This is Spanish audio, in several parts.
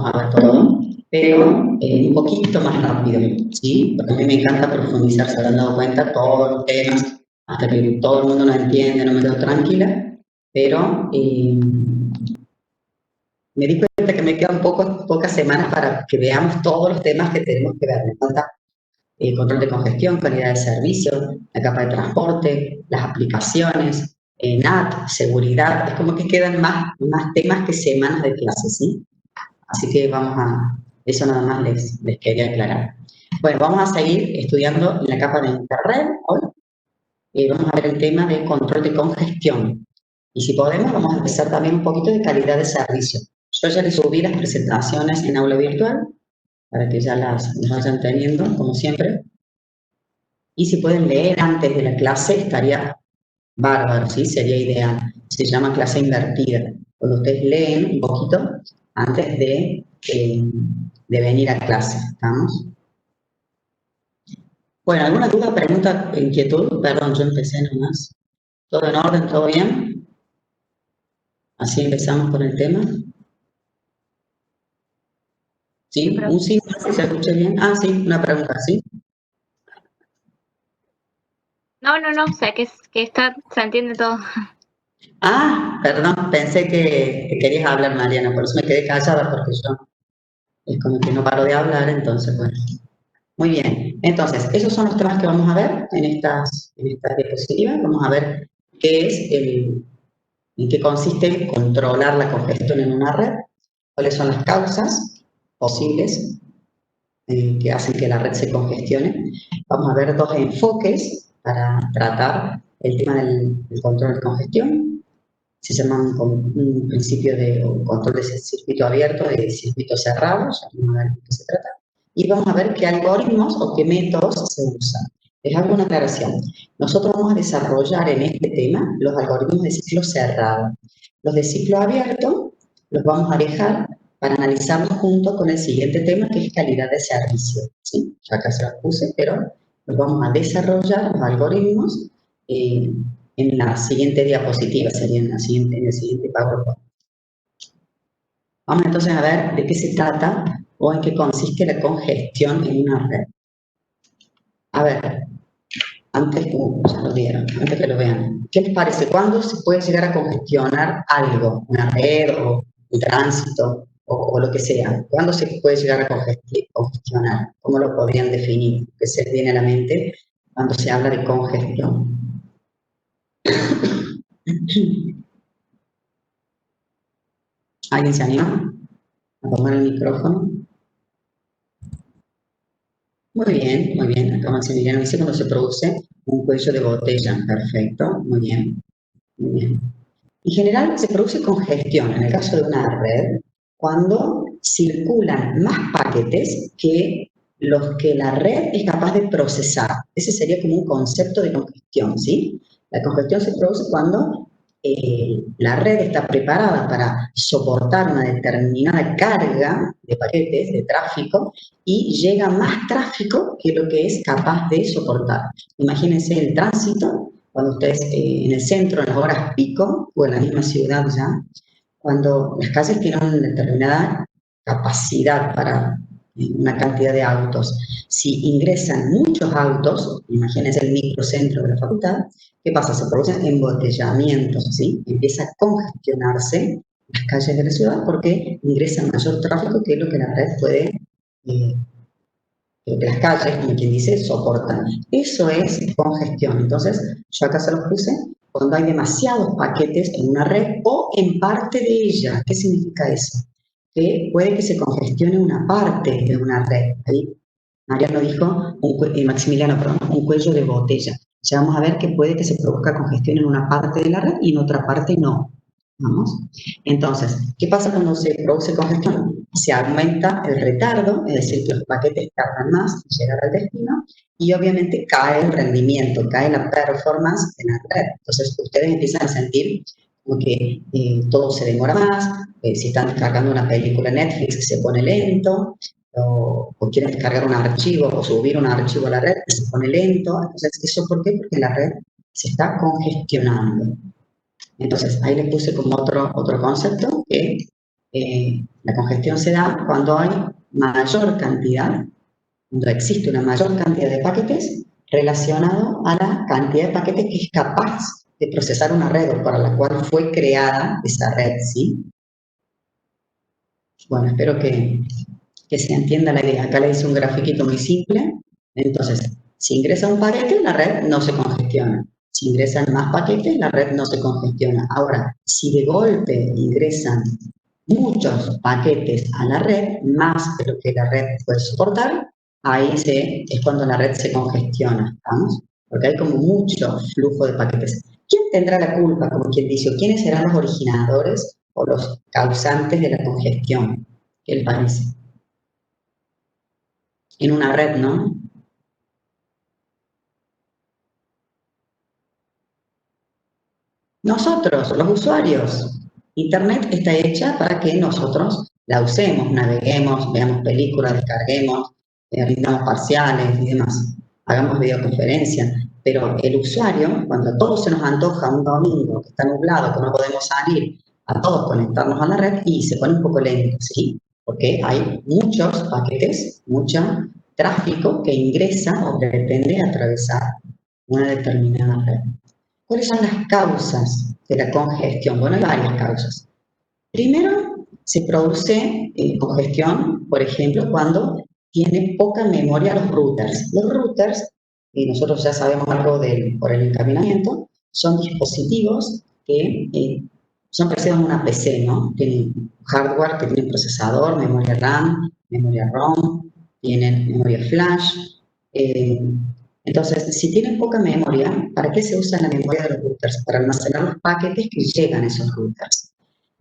a ver todo, pero un poquito más rápido, ¿sí? Porque a mí me encanta profundizar, se habrán dado cuenta, todos los temas, hasta que todo el mundo lo entiende, no me quedo tranquila, pero me di cuenta que me quedan pocas semanas para que veamos todos los temas que tenemos que ver. Me falta control de congestión, calidad de servicio, la capa de transporte, las aplicaciones, NAT, seguridad. Es como que quedan más temas que semanas de clase, ¿sí? Así que eso nada más les quería aclarar. Bueno, vamos a seguir estudiando en la capa de Interred hoy. Vamos a ver el tema de control de congestión. Y si podemos, vamos a empezar también un poquito de calidad de servicio. Yo ya les subí las presentaciones en aula virtual, para que ya las vayan teniendo, como siempre. Y si pueden leer antes de la clase, estaría bárbaro, ¿sí? Sería ideal. Se llama clase invertida. Cuando ustedes leen un poquito antes de venir a clase, ¿estamos? Bueno, ¿alguna duda, pregunta, inquietud? Perdón, yo empecé nomás. ¿Todo en orden? ¿Todo bien? Así empezamos con el tema. ¿Sí? ¿Un sí? ¿Se escucha bien? Ah, sí, una pregunta, ¿sí? No, sé que se entiende todo. Ah, perdón, pensé que querías hablar, Mariana, por eso me quedé callada, porque yo es como que no paro de hablar, entonces, bueno. Muy bien, entonces, esos son los temas que vamos a ver en estas diapositivas. Vamos a ver en qué consiste controlar la congestión en una red, cuáles son las causas posibles que hacen que la red se congestione. Vamos a ver dos enfoques para tratar el tema del control de congestión. Se llaman un principio de control de circuito abierto, de circuito cerrado, ya vamos a ver de qué se trata. Y vamos a ver qué algoritmos o qué métodos se usan. Les hago una aclaración. Nosotros vamos a desarrollar en este tema los algoritmos de ciclo cerrado. Los de ciclo abierto los vamos a dejar para analizarlos junto con el siguiente tema, que es calidad de servicio. ¿Sí? Yo acá se los puse, pero los vamos a desarrollar, los algoritmos, en la siguiente diapositiva, sería en el siguiente PowerPoint. Vamos entonces a ver de qué se trata o en qué consiste la congestión en una red. A ver, antes que lo vean, ¿qué les parece? ¿Cuándo se puede llegar a congestionar algo? ¿Una red o un tránsito o lo que sea? ¿Cuándo se puede llegar a congestionar? ¿Cómo lo podrían definir? ¿Qué se les viene a la mente cuando se habla de congestión? ¿Alguien se anima a tomar el micrófono? Muy bien, muy bien. Acá Maximiliano dice cuando se produce un cuello de botella. Perfecto, muy bien, muy bien. En general se produce congestión, en el caso de una red, cuando circulan más paquetes que los que la red es capaz de procesar. Ese sería como un concepto de congestión, ¿sí? La congestión se produce cuando la red está preparada para soportar una determinada carga de paquetes, de tráfico, y llega más tráfico que lo que es capaz de soportar. Imagínense el tránsito, cuando ustedes en el centro, en las horas pico, o en la misma ciudad ya, cuando las calles tienen una determinada capacidad para una cantidad de autos. Si ingresan muchos autos, imagínense el microcentro de la facultad, ¿qué pasa? Se producen embotellamientos, ¿sí? Empieza a congestionarse las calles de la ciudad porque ingresa mayor tráfico que lo que la red puede, lo que las calles, como quien dice, soportan. Eso es congestión. Entonces, yo acá se los puse cuando hay demasiados paquetes en una red o en parte de ella. ¿Qué significa eso? Que puede que se congestione una parte de una red. Ahí Mariano dijo, Maximiliano, perdón, un cuello de botella. Ya vamos a ver que puede que se produzca congestión en una parte de la red y en otra parte no. ¿Vamos? Entonces, ¿qué pasa cuando se produce congestión? Se aumenta el retardo, es decir, que los paquetes tardan más en llegar al destino y obviamente cae el rendimiento, cae la performance de la red. Entonces, ustedes empiezan a sentir como que todo se demora más, si están descargando una película Netflix se pone lento, o quieren descargar un archivo o subir un archivo a la red se pone lento. Entonces, ¿eso por qué? Porque la red se está congestionando. Entonces, ahí les puse como otro concepto que La congestión se da cuando hay mayor cantidad, cuando existe una mayor cantidad de paquetes relacionado a la cantidad de paquetes que es capaz de procesar una red o para la cual fue creada esa red, ¿sí? Bueno, espero que se entienda la idea. Acá le hice un grafiquito muy simple. Entonces, si ingresa un paquete, la red no se congestiona. Si ingresan más paquetes, la red no se congestiona. Ahora, si de golpe ingresan muchos paquetes a la red, más de lo que la red puede soportar, ahí es cuando la red se congestiona, ¿estamos? Porque hay como mucho flujo de paquetes. ¿Quién tendrá la culpa, como quien dice, o quiénes serán los originadores o los causantes de la congestión? ¿Qué les parece? En una red, ¿no? Nosotros, los usuarios. Internet está hecha para que nosotros la usemos, naveguemos, veamos películas, descarguemos, rindamos parciales y demás, hagamos videoconferencia. Pero el usuario, cuando a todos se nos antoja un domingo que está nublado, que no podemos salir, a todos conectarnos a la red y se pone un poco lento, ¿sí? Porque hay muchos paquetes, mucho tráfico que ingresa o pretende atravesar una determinada red. ¿Cuáles son las causas de la congestión? Bueno, hay varias causas. Primero, se produce congestión, por ejemplo, cuando tiene poca memoria los routers. Los routers, y nosotros ya sabemos algo por el encaminamiento, son dispositivos que son parecidos a una PC, ¿no? Tienen hardware que tiene procesador, memoria RAM, memoria ROM, tienen memoria flash. Entonces, si tienen poca memoria, ¿para qué se usa la memoria de los routers? Para almacenar los paquetes que llegan a esos routers.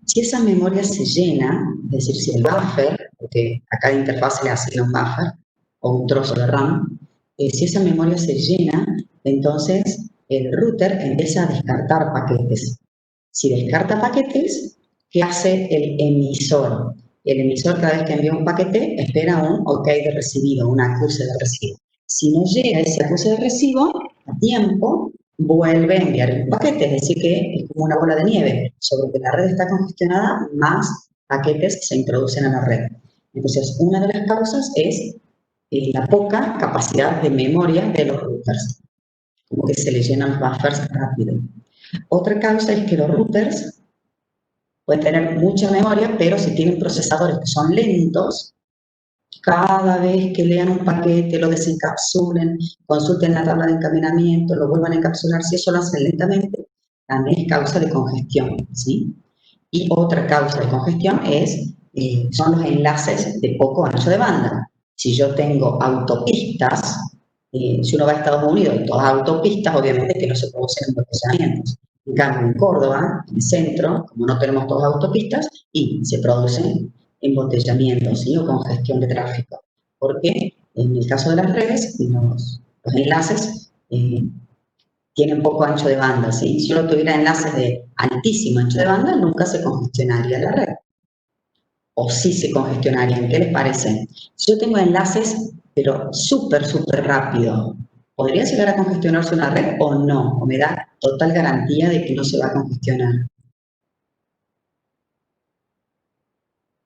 Si esa memoria se llena, es decir, si el buffer, porque a cada interfaz se le asigna un buffer o un trozo de RAM, si esa memoria se llena, entonces el router empieza a descartar paquetes. Si descarta paquetes, ¿qué hace el emisor? El emisor cada vez que envía un paquete espera un OK de recibido, un acuse de recibo. Si no llega ese acuse de recibo a tiempo, vuelve a enviar el paquete, es decir, que es como una bola de nieve. Sobre que la red está congestionada, más paquetes se introducen a la red. Entonces, una de las causas es la poca capacidad de memoria de los routers, como que se les llenan los buffers rápido. Otra causa es que los routers pueden tener mucha memoria, pero si tienen procesadores que son lentos, cada vez que lean un paquete, lo desencapsulen, consulten la tabla de encaminamiento, lo vuelvan a encapsular, si eso lo hacen lentamente, también es causa de congestión, ¿sí? Y otra causa de congestión son los enlaces de poco ancho de banda. Si yo tengo autopistas, si uno va a Estados Unidos y todas autopistas, obviamente que no se producen embotellamientos. En cambio, en Córdoba, en el centro, como no tenemos todas autopistas, y se producen embotellamientos, ¿sí? O congestión de tráfico. Porque en el caso de las redes, los enlaces tienen poco ancho de banda, ¿sí? Si uno tuviera enlaces de altísimo ancho de banda, nunca se congestionaría la red. O sí se congestionarían, ¿qué les parece? Si yo tengo enlaces, pero súper rápido, ¿podría llegar a congestionarse una red o no? ¿O me da total garantía de que no se va a congestionar?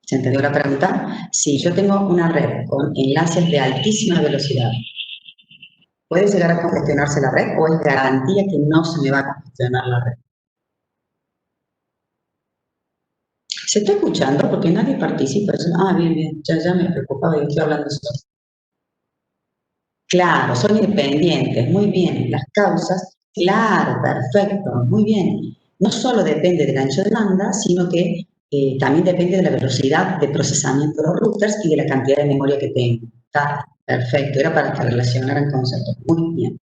¿Se entendió la pregunta? Si yo tengo una red con enlaces de altísima velocidad, ¿puede llegar a congestionarse la red o es garantía que no se me va a congestionar la red? ¿Se está escuchando? Porque nadie participa. Bien, ya me preocupaba, yo estoy hablando solo. Claro, son independientes, muy bien. Las causas, claro, perfecto, muy bien. No solo depende del ancho de banda, sino que también depende de la velocidad de procesamiento de los routers y de la cantidad de memoria que tengo. Está perfecto, era para que relacionaran conceptos. Muy bien.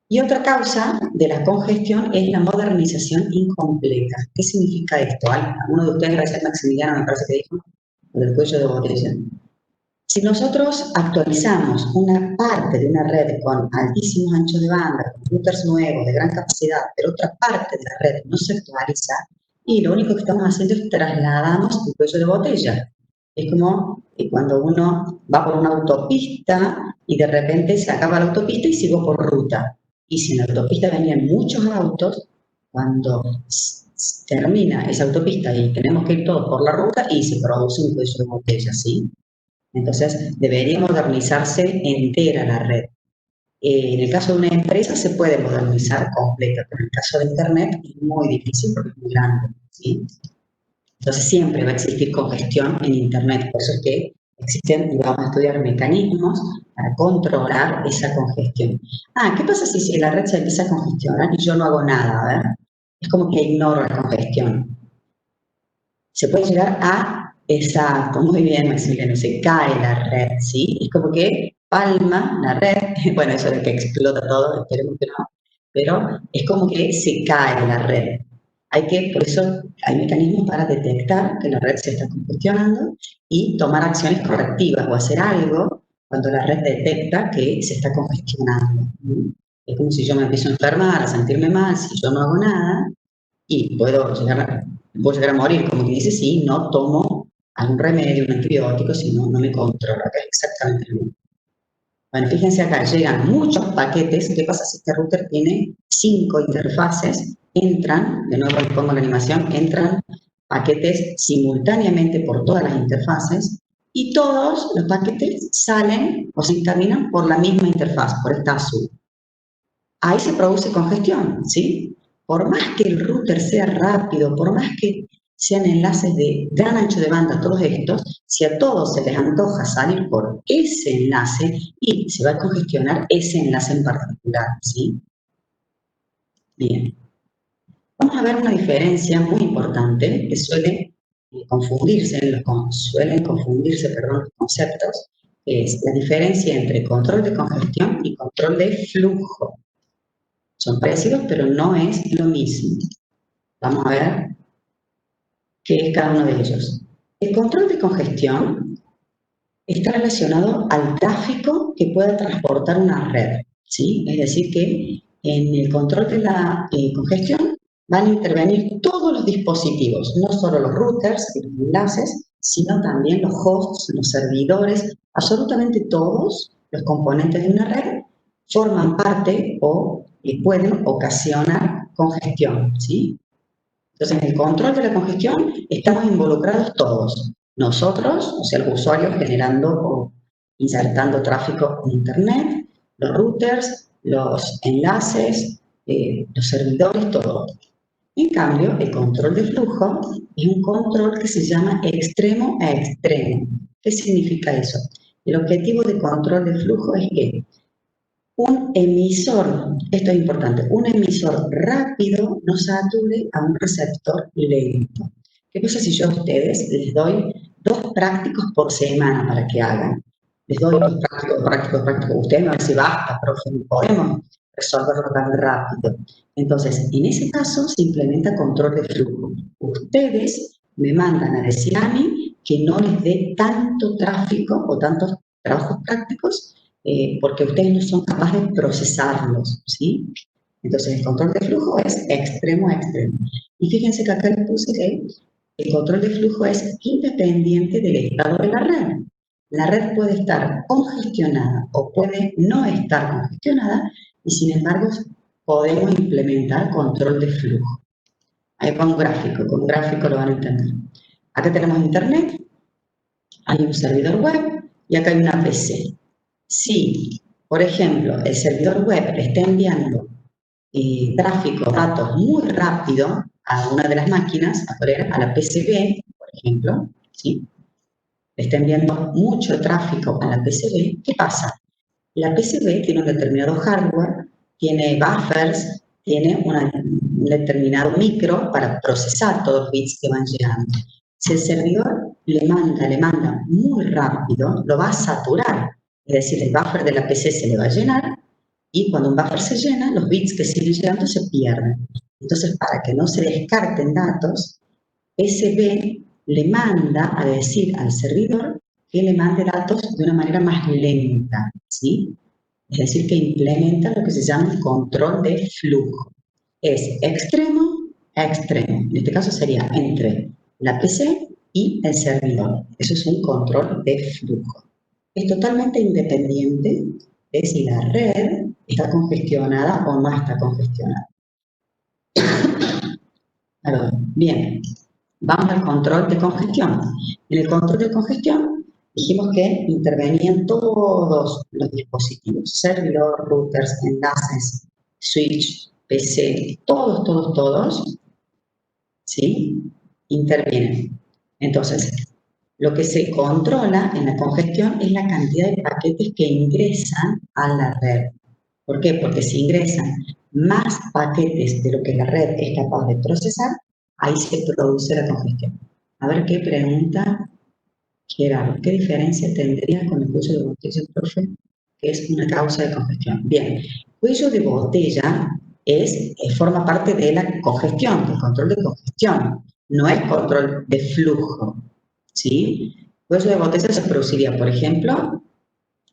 Y otra causa de la congestión es la modernización incompleta. ¿Qué significa esto? Alguno de ustedes, gracias Maximiliano, me parece que dijo, lo del cuello de botella. Si nosotros actualizamos una parte de una red con altísimos anchos de banda, con routers nuevos, de gran capacidad, pero otra parte de la red no se actualiza, y lo único que estamos haciendo es trasladamos el cuello de botella. Es como cuando uno va por una autopista y de repente se acaba la autopista y sigo por ruta. Y si en la autopista venían muchos autos, cuando termina esa autopista y tenemos que ir todos por la ruta y se produce un cuello de botella, ¿sí? Entonces, debería modernizarse entera la red. En el caso de una empresa se puede modernizar completa, pero en el caso de Internet es muy difícil porque es muy grande, ¿sí? Entonces siempre va a existir congestión en Internet, por eso es que existen y vamos a estudiar mecanismos para controlar esa congestión. ¿Qué pasa si la red se empieza a congestionar y yo no hago nada? A ver, es como que ignoro la congestión. Se puede llegar a, exacto, muy bien Maximiliano, se cae la red, ¿sí? Es como que palma la red, bueno, eso de que explota todo, esperemos que no, pero es como que se cae la red. Por eso hay mecanismos para detectar que la red se está congestionando y tomar acciones correctivas o hacer algo cuando la red detecta que se está congestionando. Es como si yo me empiezo a enfermar, a sentirme mal, si yo no hago nada, y puedo llegar a morir, como que dice, si no tomo algún remedio, un antibiótico, si no me controlo. Acá es exactamente lo mismo. Bueno, fíjense acá, llegan muchos paquetes. ¿Qué pasa si este router tiene 5 interfaces? Entran, de nuevo les pongo la animación, entran paquetes simultáneamente por todas las interfaces y todos los paquetes salen o se encaminan por la misma interfaz, por esta azul. Ahí se produce congestión, ¿sí? Por más que el router sea rápido, por más que sean enlaces de gran ancho de banda, todos estos, si a todos se les antoja salir por ese enlace y se va a congestionar ese enlace en particular, ¿sí? Bien. Vamos a ver una diferencia muy importante que suelen confundirse los conceptos, que es la diferencia entre control de congestión y control de flujo. Son parecidos, pero no es lo mismo. Vamos a ver qué es cada uno de ellos. El control de congestión está relacionado al tráfico que pueda transportar una red, ¿sí? Es decir, que en el control de la congestión van a intervenir todos los dispositivos, no solo los routers y los enlaces, sino también los hosts, los servidores, absolutamente todos los componentes de una red forman parte o pueden ocasionar congestión, ¿sí? Entonces, en el control de la congestión estamos involucrados todos. Nosotros, o sea, los usuarios generando o insertando tráfico en Internet, los routers, los enlaces, los servidores, todo. En cambio, el control de flujo es un control que se llama extremo a extremo. ¿Qué significa eso? El objetivo de control de flujo es que un emisor, esto es importante, un emisor rápido no sature a un receptor lento. ¿Qué pasa si yo a ustedes les doy 2 prácticos por semana para que hagan? Les doy 2 prácticos. Ustedes me van a decir, basta, profe, no podemos resolverlo tan rápido. Entonces, en ese caso se implementa control de flujo. Ustedes me mandan a decir a mí que no les dé tanto tráfico o tantos trabajos prácticos porque ustedes no son capaces de procesarlos, ¿sí? Entonces, el control de flujo es extremo a extremo. Y fíjense que acá les puse que el control de flujo es independiente del estado de la red. La red puede estar congestionada o puede no estar congestionada y, sin embargo, podemos implementar control de flujo. Ahí con un gráfico, con un gráfico lo van a entender. Acá tenemos internet, hay un servidor web y acá hay una PC. Si, por ejemplo, el servidor web está enviando tráfico, datos muy rápido a una de las máquinas, a la PCB, por ejemplo, ¿sí? Le está enviando mucho tráfico a la PCB, ¿qué pasa? La PCB tiene un determinado hardware, tiene buffers, tiene un determinado micro para procesar todos los bits que van llegando. Si el servidor le manda muy rápido, lo va a saturar. Es decir, el buffer de la PC se le va a llenar y cuando un buffer se llena, los bits que siguen llegando se pierden. Entonces, para que no se descarten datos, PCB le manda a decir al servidor que le mande datos de una manera más lenta, ¿sí? Es decir, que implementa lo que se llama control de flujo. Es extremo a extremo. En este caso sería entre la PC y el servidor. Eso es un control de flujo. Es totalmente independiente de si la red está congestionada o no está congestionada. Perdón. Bien, vamos al control de congestión. En el control de congestión dijimos que intervenían todos los dispositivos, servidor, routers, enlaces, switch, PC, todos, ¿sí? Intervienen. Entonces, lo que se controla en la congestión es la cantidad de paquetes que ingresan a la red. ¿Por qué? Porque si ingresan más paquetes de lo que la red es capaz de procesar, ahí se produce la congestión. A ver qué pregunta, Gerardo. ¿Qué diferencia tendría con el cuello de botella, profe? Que es una causa de congestión. Bien, cuello de botella forma parte de la congestión, del control de congestión. No es control de flujo, ¿sí? Cuello de botella se produciría, por ejemplo,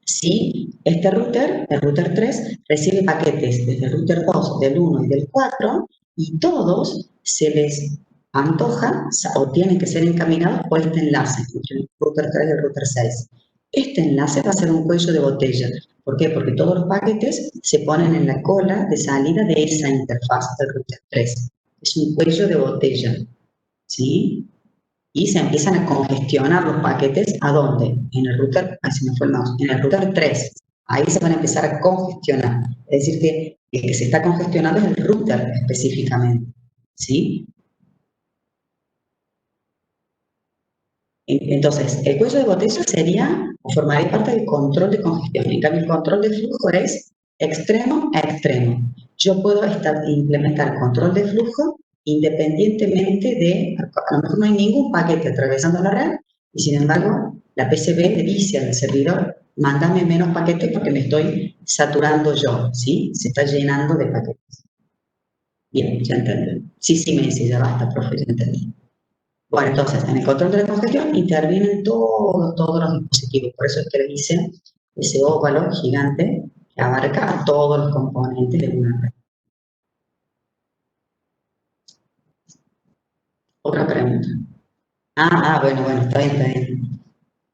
si este router, el router 3, recibe paquetes desde el router 2, del 1 y del 4, y todos se les antoja o tienen que ser encaminados por este enlace, entre el router 3 y el router 6. Este enlace va a ser un cuello de botella. ¿Por qué? Porque todos los paquetes se ponen en la cola de salida de esa interfaz del router 3. Es un cuello de botella, ¿sí? Y se empiezan a congestionar los paquetes, ¿a dónde? En el router, ahí se me fue el mouse, en el router 3. Ahí se van a empezar a congestionar. Es decir, que el que se está congestionando es el router específicamente, ¿sí? Entonces, el cuello de botella sería, o formaría parte del control de congestión. En cambio, el control de flujo es extremo a extremo. Yo puedo implementar control de flujo independientemente de, a lo mejor no hay ningún paquete atravesando la red, y sin embargo, la PCB le dice al servidor, mándame menos paquetes porque me estoy saturando yo, ¿sí? Se está llenando de paquetes. Bien, ya entendí. Sí, me dice, ya basta, profe, ya entendí. Bueno, entonces, en el control de la congestión intervienen todos los dispositivos. Por eso es que le dicen ese óvalo gigante que abarca a todos los componentes de una red. Otra pregunta. Bueno, está bien.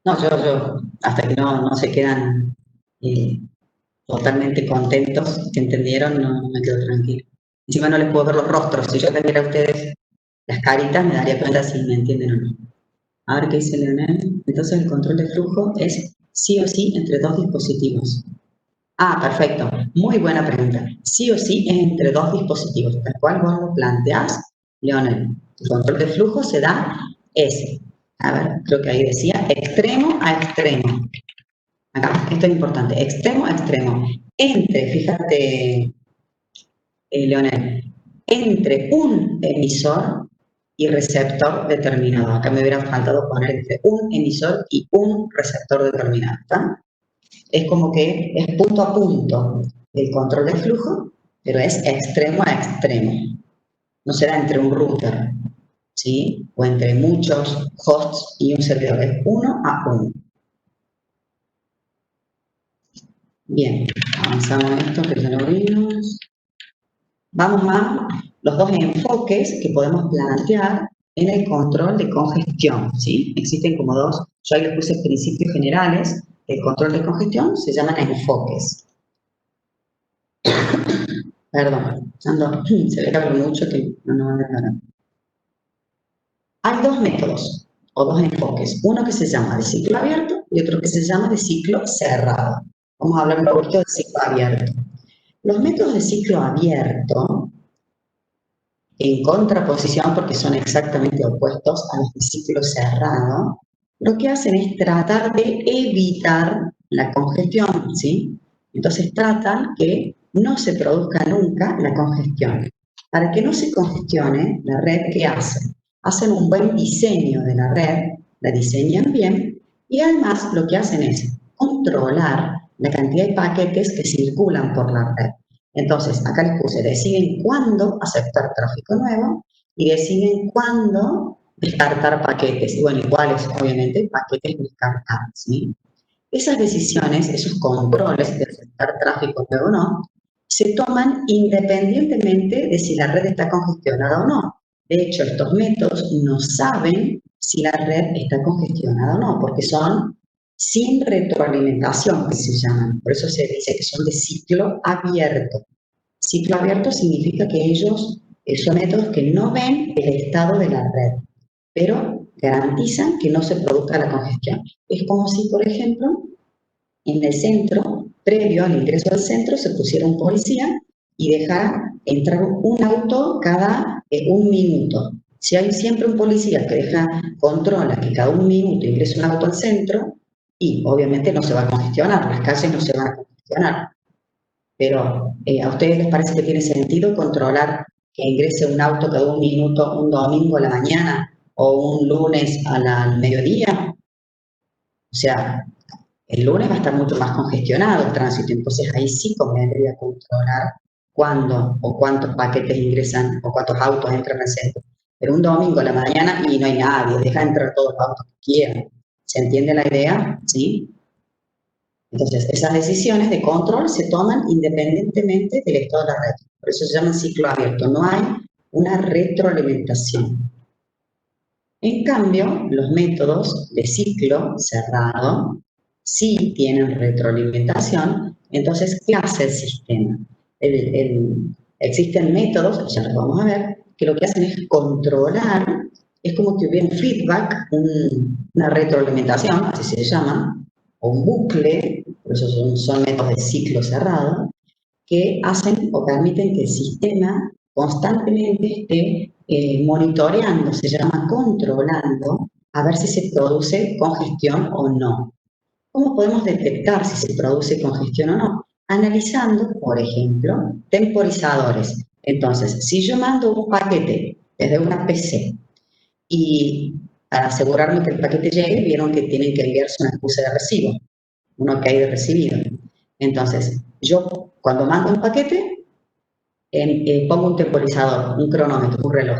No, yo, hasta que no se quedan totalmente contentos, que entendieron, no me quedo tranquilo. Encima no les puedo ver los rostros. Si yo les viera a ustedes las caritas, me daría cuenta si me entienden o no. A ver qué dice Leonel. Entonces el control de flujo es sí o sí entre dos dispositivos. Ah, perfecto. Muy buena pregunta. Sí o sí es entre dos dispositivos. Tal cual vos lo planteás, Leonel. El control de flujo se da a ver, creo que ahí decía, extremo a extremo. Acá, esto es importante. Extremo a extremo. Fíjate, Leonel, entre un emisor y receptor determinado. Acá me hubiera faltado poner entre un emisor y un receptor determinado, ¿está? Es como que es punto a punto el control de flujo, pero es extremo a extremo. No será entre un router, ¿sí? O entre muchos hosts y un servidor. Es uno a uno. Bien, avanzamos esto, que ya lo vimos. Vamos a los dos enfoques que podemos plantear en el control de congestión, ¿sí? Existen como dos, yo ahí les puse principios generales del control de congestión, se llaman enfoques. Perdón, se ve que hablo mucho que no van a dejar. Hay dos métodos o dos enfoques, uno que se llama de ciclo abierto y otro que se llama de ciclo cerrado. Vamos a hablar un poquito de ciclo abierto. Los métodos de ciclo abierto, en contraposición porque son exactamente opuestos a los de ciclo cerrado, lo que hacen es tratar de evitar la congestión, ¿sí? Entonces tratan que no se produzca nunca la congestión. Para que no se congestione la red, ¿qué hacen? Hacen un buen diseño de la red, la diseñan bien, y además lo que hacen es controlar la cantidad de paquetes que circulan por la red. Entonces, acá les puse, deciden cuándo aceptar tráfico nuevo y deciden cuándo descartar paquetes. Y bueno, iguales, obviamente, paquetes descartados, ¿sí? Esas decisiones, esos controles de aceptar tráfico nuevo o no, se toman independientemente de si la red está congestionada o no. De hecho, estos métodos no saben si la red está congestionada o no, porque son sin retroalimentación, que se llaman. Por eso se dice que son de ciclo abierto. Ciclo abierto significa que ellos son métodos que no ven el estado de la red, pero garantizan que no se produzca la congestión. Es como si, por ejemplo, en el centro, previo al ingreso al centro, se pusiera un policía y dejara entrar un auto cada 1 minuto. Si hay siempre un policía que controla que cada 1 minuto ingrese un auto al centro, y obviamente no se va a congestionar, las calles no se van a congestionar. Pero ¿a ustedes les parece que tiene sentido controlar que ingrese un auto cada 1 minuto un domingo a la mañana o un lunes al mediodía? O sea, el lunes va a estar mucho más congestionado el tránsito, entonces ahí sí convendría controlar cuándo o cuántos paquetes ingresan o cuántos autos entran al centro. Pero un domingo a la mañana y no hay nadie, deja entrar todos los autos que quieran. ¿Se entiende la idea? ¿Sí? Entonces, esas decisiones de control se toman independientemente del estado de la red. Por eso se llama ciclo abierto. No hay una retroalimentación. En cambio, los métodos de ciclo cerrado sí tienen retroalimentación. Entonces, ¿qué hace el sistema? Existen métodos, ya los vamos a ver, que lo que hacen es controlar, es como que hubiera un feedback, una retroalimentación, así se llama, o un bucle, por eso son métodos de ciclo cerrado, que hacen o permiten que el sistema constantemente esté monitoreando, se llama controlando, a ver si se produce congestión o no. ¿Cómo podemos detectar si se produce congestión o no? Analizando, por ejemplo, temporizadores. Entonces, si yo mando un paquete desde una PC y para asegurarme que el paquete llegue, vieron que tienen que enviarse una excusa de recibo, un OK de recibido. Entonces, yo cuando mando un paquete, pongo un temporizador, un cronómetro, un reloj.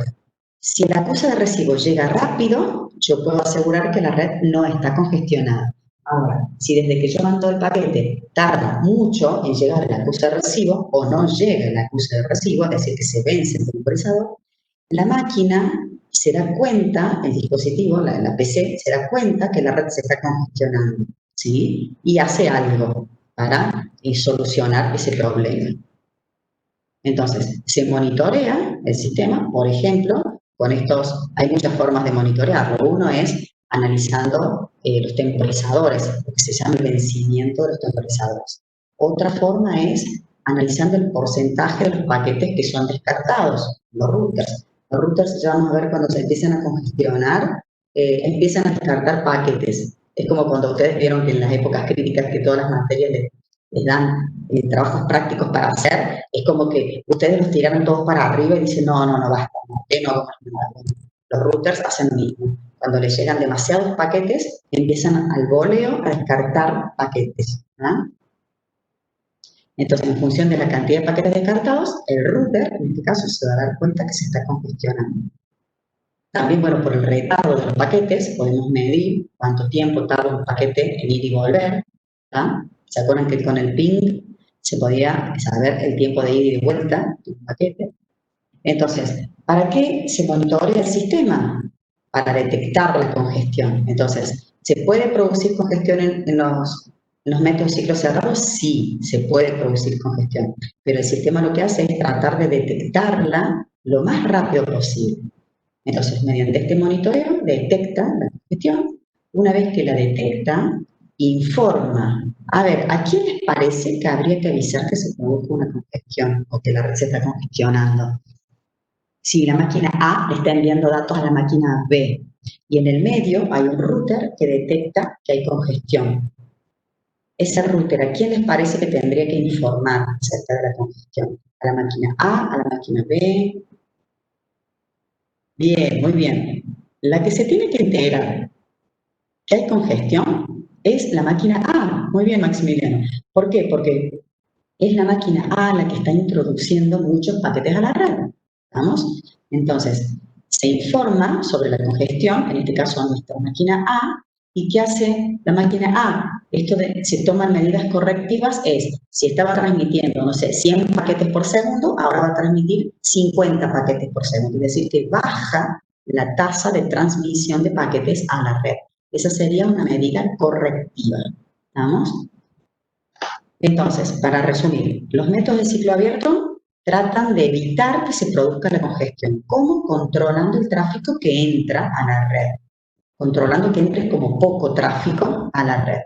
Si la acusa de recibo llega rápido, yo puedo asegurar que la red no está congestionada. Ahora, si desde que yo mando el paquete tarda mucho en llegar la acusa de recibo o no llega la acusa de recibo, es decir, que se vence el temporizador, la máquina se da cuenta, el dispositivo, la PC, se da cuenta que la red se está congestionando, ¿sí? Y hace algo para solucionar ese problema. Entonces, se monitorea el sistema, por ejemplo, con estos, hay muchas formas de monitorearlo. Uno es analizando los temporizadores, lo que se llama el vencimiento de los temporizadores. Otra forma es analizando el porcentaje de los paquetes que son descartados, los routers. Los routers, ya vamos a ver, cuando se empiezan a congestionar, empiezan a descartar paquetes. Es como cuando ustedes vieron que en las épocas críticas que todas las materias les dan trabajos prácticos para hacer, es como que ustedes los tiraron todos para arriba y dicen, no, basta, no hago más nada. Los routers hacen lo mismo. Cuando les llegan demasiados paquetes, empiezan al voleo a descartar paquetes. ¿Ah? Entonces, en función de la cantidad de paquetes descartados, el router, en este caso, se va a dar cuenta que se está congestionando. También, bueno, por el retardo de los paquetes, podemos medir cuánto tiempo tarda un paquete en ir y volver. ¿Ah? ¿Se acuerdan que con el ping se podía saber el tiempo de ida y de vuelta de un paquete? Entonces, ¿para qué se monitorea el sistema? Para detectar la congestión. Entonces, ¿se puede producir congestión en los métodos de ciclo cerrado? Sí, se puede producir congestión, pero el sistema lo que hace es tratar de detectarla lo más rápido posible. Entonces, mediante este monitoreo, detecta la congestión. Una vez que la detecta, informa. A ver, ¿a quién les parece que habría que avisar que se produjo una congestión o que la red se está congestionando? Si la máquina A le está enviando datos a la máquina B y en el medio hay un router que detecta que hay congestión. Ese router, ¿a quién les parece que tendría que informar acerca de la congestión? ¿A la máquina A, a la máquina B? Bien, muy bien. La que se tiene que enterar que hay congestión es la máquina A. Muy bien, Maximiliano. ¿Por qué? Porque es la máquina A la que está introduciendo muchos paquetes a la red. ¿Estamos? Entonces, se informa sobre la congestión, en este caso a nuestra máquina A, ¿y qué hace la máquina A? Esto de se toman medidas correctivas es, si estaba transmitiendo, no sé, 100 paquetes por segundo, ahora va a transmitir 50 paquetes por segundo, es decir, que baja la tasa de transmisión de paquetes a la red. Esa sería una medida correctiva. ¿Estamos? Entonces, para resumir, los métodos de ciclo abierto tratan de evitar que se produzca la congestión. ¿Cómo? Controlando el tráfico que entra a la red, controlando que entre como poco tráfico a la red.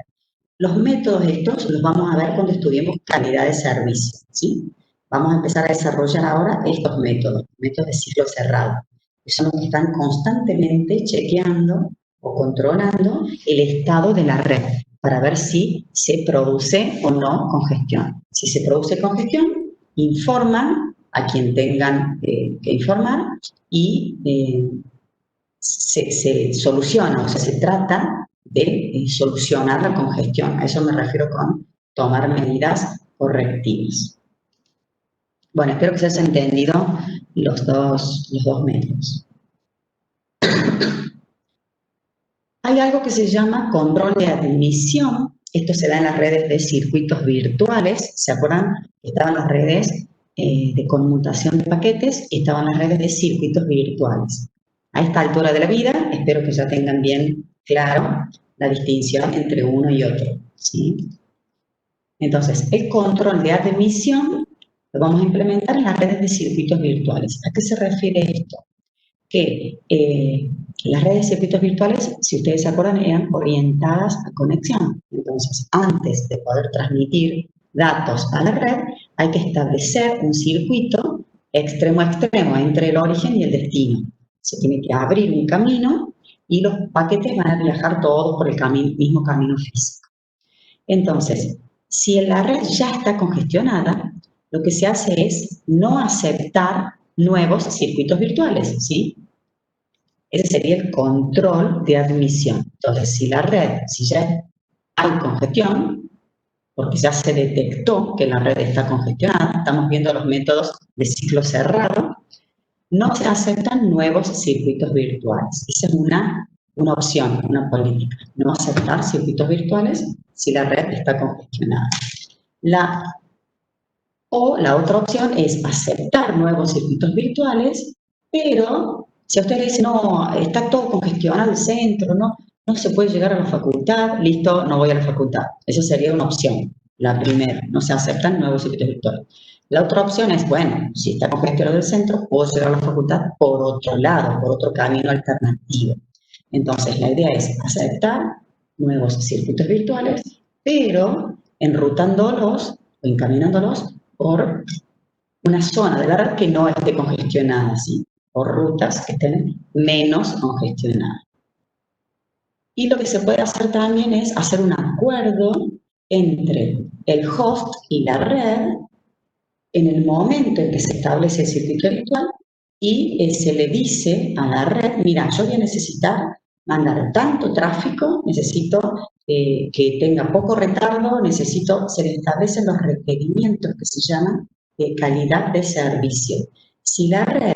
Los métodos estos los vamos a ver cuando estudiemos calidad de servicio, ¿sí? Vamos a empezar a desarrollar ahora estos métodos de ciclo cerrado, que son los que están constantemente chequeando o controlando el estado de la red para ver si se produce o no congestión. Si se produce congestión, informan a quien tengan que informar y se soluciona, o sea, se trata de solucionar la congestión. A eso me refiero con tomar medidas correctivas. Bueno, espero que se haya entendido los dos métodos. Hay algo que se llama control de admisión. Esto se da en las redes de circuitos virtuales. ¿Se acuerdan? Estaban las redes de conmutación de paquetes y estaban las redes de circuitos virtuales. A esta altura de la vida, espero que ya tengan bien claro la distinción entre uno y otro, ¿sí? Entonces, el control de admisión lo vamos a implementar en las redes de circuitos virtuales. ¿A qué se refiere esto? Que las redes de circuitos virtuales, si ustedes se acuerdan, eran orientadas a conexión. Entonces, antes de poder transmitir datos a la red, hay que establecer un circuito extremo a extremo entre el origen y el destino. Se tiene que abrir un camino y los paquetes van a viajar todos por el mismo camino físico. Entonces, si la red ya está congestionada, lo que se hace es no aceptar nuevos circuitos virtuales, ¿sí? Ese sería el control de admisión. Entonces, si la red, si ya hay congestión, porque ya se detectó que la red está congestionada, estamos viendo los métodos de ciclo cerrado, no se aceptan nuevos circuitos virtuales. Esa es una opción, una política. No aceptar circuitos virtuales si la red está congestionada. La otra opción es aceptar nuevos circuitos virtuales, pero si a usted le dice, no, está todo congestionado el centro, no se puede llegar a la facultad, listo, no voy a la facultad. Esa sería una opción, la primera, no se aceptan nuevos circuitos virtuales. La otra opción es, bueno, si está congestionado el centro, puedo llegar a la facultad por otro lado, por otro camino alternativo. Entonces, la idea es aceptar nuevos circuitos virtuales, pero enrutándolos o encaminándolos por una zona de la red que no esté congestionada, ¿sí? O rutas que estén menos congestionadas. Y lo que se puede hacer también es hacer un acuerdo entre el host y la red en el momento en que se establece el circuito virtual y se le dice a la red, mira, yo voy a necesitar mandar tanto tráfico, necesito que tenga poco retardo, se le establecen los requerimientos que se llaman de calidad de servicio. Si la red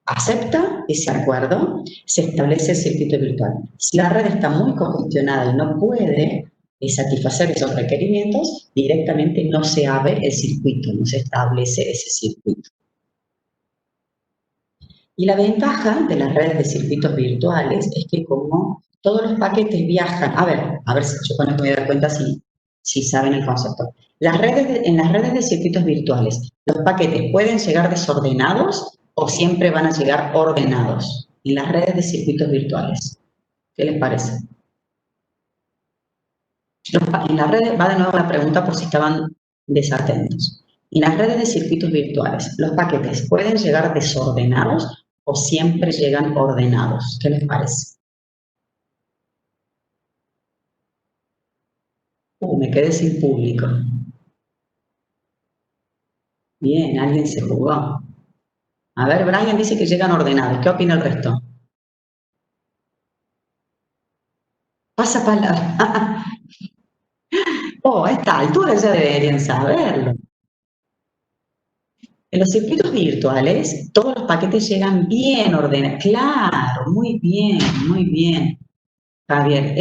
acepta ese acuerdo, se establece el circuito virtual. Si la red está muy congestionada y no puede satisfacer esos requerimientos, directamente no se abre el circuito, no se establece ese circuito. Y la ventaja de las redes de circuitos virtuales es que como todos los paquetes viajan, a ver si yo con esto me doy cuenta si saben el concepto. En las redes de circuitos virtuales, ¿los paquetes pueden llegar desordenados o siempre van a llegar ordenados? En las redes de circuitos virtuales, ¿qué les parece? En las redes, va de nuevo la pregunta por si estaban desatentos. En las redes de circuitos virtuales, ¿los paquetes pueden llegar desordenados o siempre llegan ordenados? ¿Qué les parece? Me quedé sin público. Bien, alguien se jugó. A ver, Brian dice que llegan ordenados. ¿Qué opina el resto? Pasa palabra. A esta altura ya deberían saberlo. En los circuitos virtuales, todos los paquetes llegan bien ordenados. Claro, muy bien. Javier,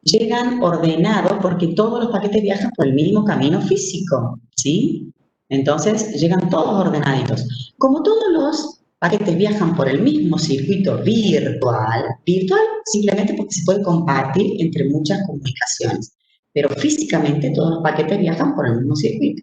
llegan ordenados porque todos los paquetes viajan por el mismo camino físico, ¿sí? Entonces, llegan todos ordenaditos. Como todos los paquetes viajan por el mismo circuito virtual simplemente porque se puede compartir entre muchas comunicaciones, pero físicamente todos los paquetes viajan por el mismo circuito.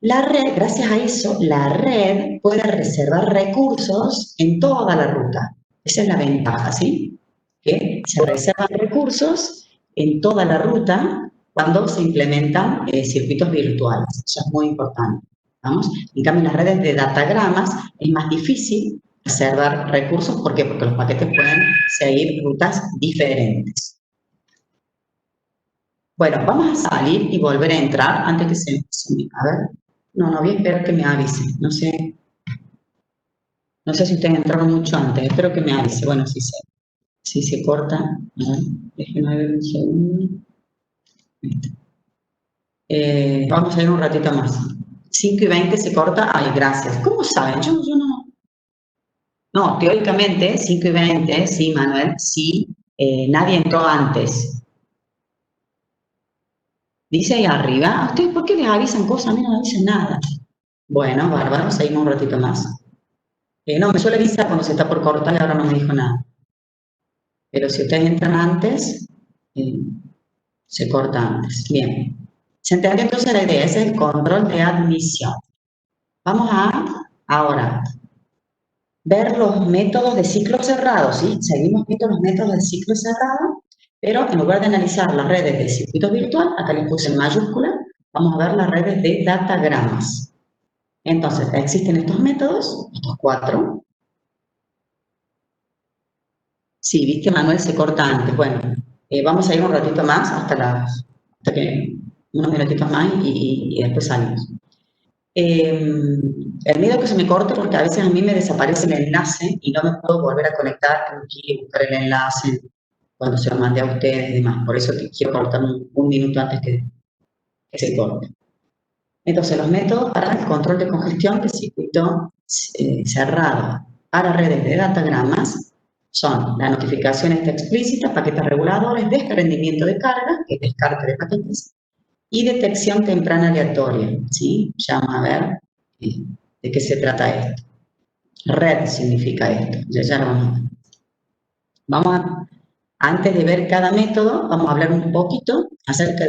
La red, gracias a eso, la red puede reservar recursos en toda la ruta. Esa es la ventaja, ¿sí? Que se reservan recursos en toda la ruta cuando se implementan circuitos virtuales. Eso es muy importante. ¿Vamos? En cambio, en las redes de datagramas es más difícil reservar recursos. ¿Por qué? Porque los paquetes pueden seguir rutas diferentes. Bueno, vamos a salir y volver a entrar antes que se a ver. No, voy a esperar que me avise. No sé si ustedes entraron mucho antes. Espero que me avise. Bueno, si se corta. A ver, déjenme ver un segundo. Vamos a ir un ratito más. 5:20 se corta. Ay, gracias. ¿Cómo saben? Yo no. No, teóricamente, 5:20, sí, Manuel, sí. Nadie entró antes. Dice ahí arriba. ¿A ustedes por qué les avisan cosas? A mí no me avisan nada. Bueno, bárbaro. Seguimos un ratito más. No, me suele avisar cuando se está por cortar y ahora no me dijo nada. Pero si ustedes entran antes, se corta antes. Bien. ¿Se entendió entonces la idea? Ese es el control de admisión. Vamos a, ahora, ver los métodos de ciclo cerrado, ¿sí? Seguimos viendo los métodos de ciclo cerrado, pero en lugar de analizar las redes de circuito virtual, acá les puse en mayúscula, vamos a ver las redes de datagramas. Entonces, existen estos métodos, estos 4. Sí, viste, Manuel se corta antes. Bueno, vamos a ir un ratito más, hasta que unos minutitos más y después salimos. El miedo que se me corte porque a veces a mí me desaparece el enlace y no me puedo volver a conectar, tengo que buscar el enlace cuando se lo mandé a ustedes y demás. Por eso quiero cortar un minuto antes que se corte. Entonces, los métodos para el control de congestión de circuito cerrado para redes de datagramas son la notificación explícita, paquetes reguladores, desprendimiento de carga, que es descarte de paquetes, y detección temprana aleatoria, ¿sí? Ya vamos a ver de qué se trata esto. Red significa esto, ya lo vamos a ver. Antes de ver cada método, vamos a hablar un poquito acerca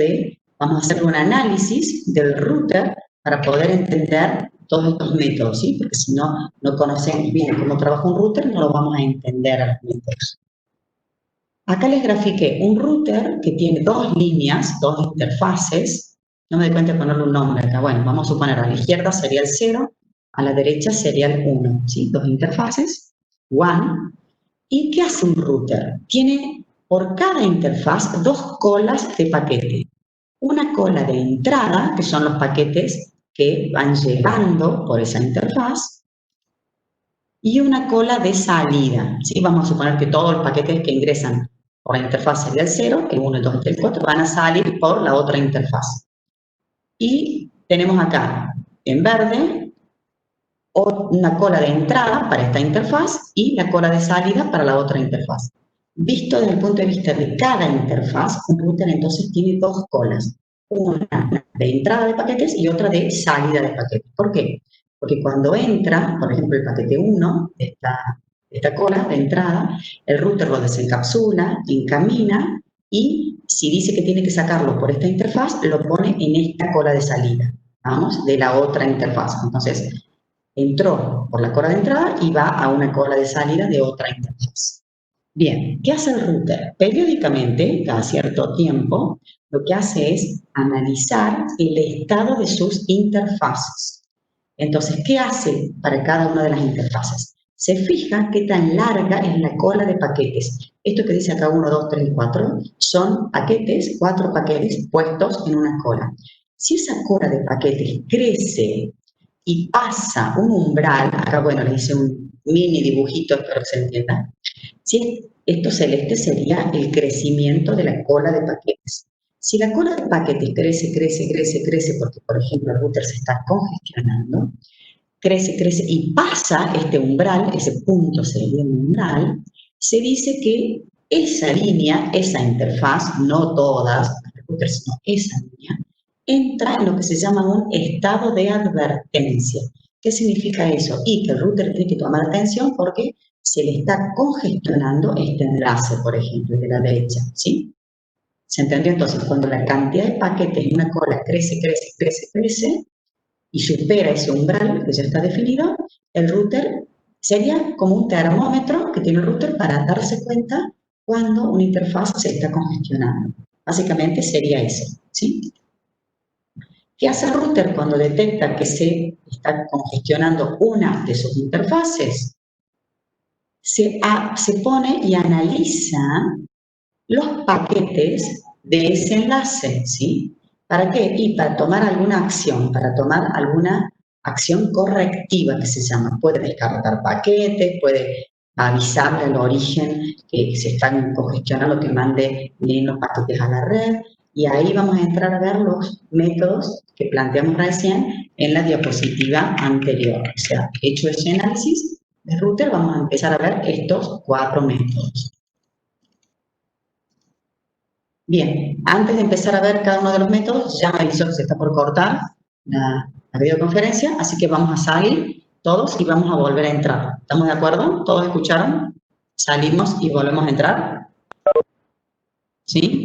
vamos a hacer un análisis del router para poder entender todos estos métodos, ¿sí? Porque si no conocemos bien cómo trabaja un router, no lo vamos a entender a los métodos. Acá les grafiqué un router que tiene 2 líneas, 2 interfaces. No me doy cuenta de ponerle un nombre acá. Bueno, vamos a suponer a la izquierda sería el 0, a la derecha sería el 1, ¿sí? 2 interfaces, one. ¿Y qué hace un router? Tiene por cada interfaz 2 colas de paquete. Una cola de entrada, que son los paquetes que van llegando por esa interfaz, y una cola de salida, ¿sí? Vamos a suponer que todos los paquetes que ingresan por la interfaz sería el 0, el 1, el 2, el 3, el 4, van a salir por la otra interfaz. Y tenemos acá, en verde, una cola de entrada para esta interfaz y la cola de salida para la otra interfaz. Visto desde el punto de vista de cada interfaz, un router entonces tiene 2 colas. Una de entrada de paquetes y otra de salida de paquetes. ¿Por qué? Porque cuando entra, por ejemplo, el paquete 1 de esta cola de entrada, el router lo desencapsula, encamina y si dice que tiene que sacarlo por esta interfaz, lo pone en esta cola de salida, vamos, de la otra interfaz. Entonces, entró por la cola de entrada y va a una cola de salida de otra interfaz. Bien, ¿qué hace el router? Periódicamente, cada cierto tiempo, lo que hace es analizar el estado de sus interfaces. Entonces, ¿qué hace para cada una de las interfaces? Se fija qué tan larga es la cola de paquetes. Esto que dice acá 1, 2, 3 y 4 son paquetes, 4 paquetes puestos en una cola. Si esa cola de paquetes crece y pasa un umbral, acá bueno, le hice un mini dibujito, espero que se entienda. Si esto celeste sería el crecimiento de la cola de paquetes. Si la cola de paquetes crece, porque por ejemplo el router se está congestionando, crece y pasa este umbral, ese punto sería un umbral, se dice que esa línea, esa interfaz, no todas las routers, sino esa línea, entra en lo que se llama un estado de advertencia. ¿Qué significa eso? Y que el router tiene que tomar atención porque se le está congestionando este enlace, por ejemplo, de la derecha, ¿sí? ¿Se entendió? Entonces, cuando la cantidad de paquetes en una cola crece, y supera ese umbral que ya está definido, el router sería como un termómetro que tiene el router para darse cuenta cuando una interfaz se está congestionando. Básicamente sería eso, ¿sí? ¿Qué hace el router cuando detecta que se está congestionando una de sus interfaces? Se pone y analiza los paquetes de ese enlace, ¿sí? ¿Para qué? Y para tomar alguna acción, para tomar alguna acción correctiva que se llama. Puede descartar paquetes, puede avisarle al origen que se están congestionando, que mande menos paquetes a la red. Y ahí vamos a entrar a ver los métodos que planteamos recién en la diapositiva anterior. O sea, hecho ese análisis de router, vamos a empezar a ver estos 4 métodos. Bien, antes de empezar a ver cada uno de los métodos, ya me avisó que se está por cortar la videoconferencia, así que vamos a salir todos y vamos a volver a entrar. ¿Estamos de acuerdo? ¿Todos escucharon? Salimos y volvemos a entrar. ¿Sí?